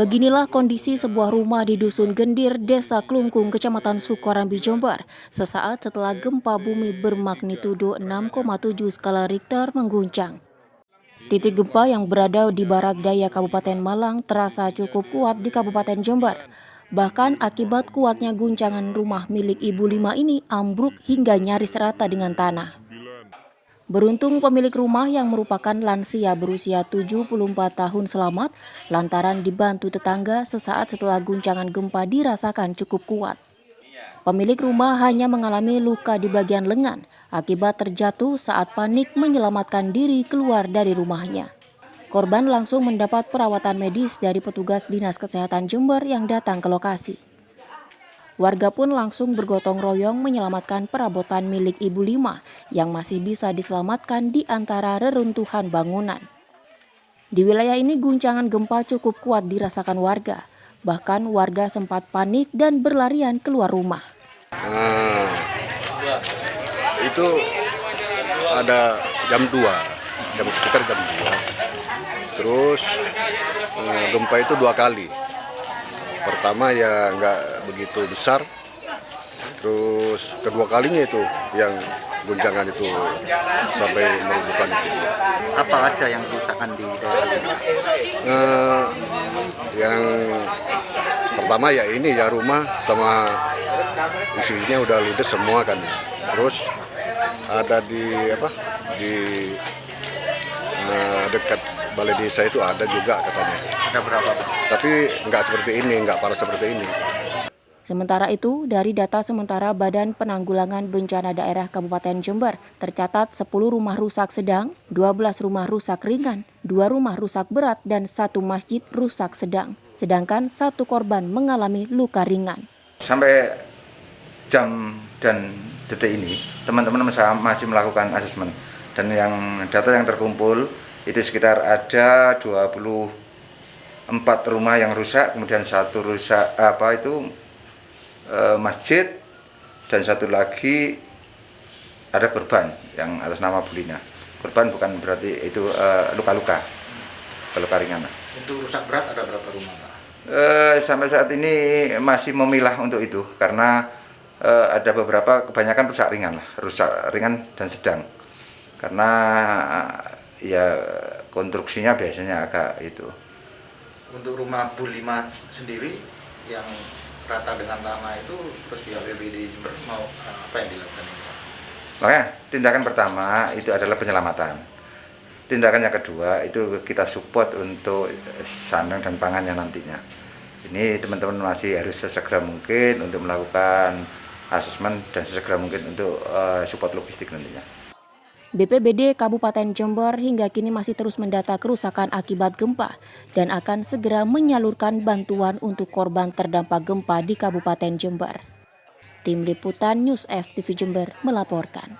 Beginilah kondisi sebuah rumah di Dusun Gendir, Desa Klungkung, Kecamatan Sukorambi, Jombor, sesaat setelah gempa bumi bermagnitudo 6,7 skala Richter mengguncang. Titik gempa yang berada di barat daya Kabupaten Malang terasa cukup kuat di Kabupaten Jombor. Bahkan akibat kuatnya guncangan, rumah milik Ibu 5 ini ambruk hingga nyaris rata dengan tanah. Beruntung pemilik rumah yang merupakan lansia berusia 74 tahun selamat lantaran dibantu tetangga sesaat setelah guncangan gempa dirasakan cukup kuat. Pemilik rumah hanya mengalami luka di bagian lengan akibat terjatuh saat panik menyelamatkan diri keluar dari rumahnya. Korban langsung mendapat perawatan medis dari petugas Dinas Kesehatan Jember yang datang ke lokasi. Warga pun langsung bergotong royong menyelamatkan perabotan milik Ibu 5 yang masih bisa diselamatkan di antara reruntuhan bangunan. Di wilayah ini guncangan gempa cukup kuat dirasakan warga. Bahkan warga sempat panik dan berlarian keluar rumah. Itu ada sekitar jam 2. Terus gempa itu 2 kali. Pertama ya nggak begitu besar, terus kedua kalinya itu yang guncangan itu sampai merubuhkan itu. Apa aja yang kerusakan di daerah ini? Yang pertama ya ini ya rumah sama isinya udah ludes semua kan. Terus ada di dekat balai desa itu ada juga katanya. Ada berapa? Tapi nggak seperti ini, nggak parah seperti ini. Sementara itu, dari data sementara Badan Penanggulangan Bencana Daerah Kabupaten Jember, tercatat 10 rumah rusak sedang, 12 rumah rusak ringan, 2 rumah rusak berat, dan 1 masjid rusak sedang. Sedangkan 1 korban mengalami luka ringan. Sampai jam dan detik ini, teman-teman masih melakukan asesmen. Dan yang data yang terkumpul, itu sekitar ada 24 rumah yang rusak, kemudian 1 rusak masjid, dan 1 lagi ada korban yang atas nama Bulina. Korban bukan berarti itu luka-luka ringan. Untuk rusak berat ada berapa rumah, Pak? Sampai saat ini masih memilah untuk itu karena ada beberapa, kebanyakan rusak ringan dan sedang. Karena ya konstruksinya biasanya agak itu. Untuk rumah Bu 5 sendiri yang rata dengan tanah itu, terus di APBD Jember mau apa yang dilakukan ini, Pak? Makanya tindakan pertama itu adalah penyelamatan. Tindakan yang kedua itu kita support untuk sandang dan pangannya nantinya. Ini teman-teman masih harus sesegera mungkin untuk melakukan asesmen dan sesegera mungkin untuk support logistik nantinya. BPBD Kabupaten Jombor hingga kini masih terus mendata kerusakan akibat gempa dan akan segera menyalurkan bantuan untuk korban terdampak gempa di Kabupaten Jember. Tim Liputan News FTV Jember melaporkan.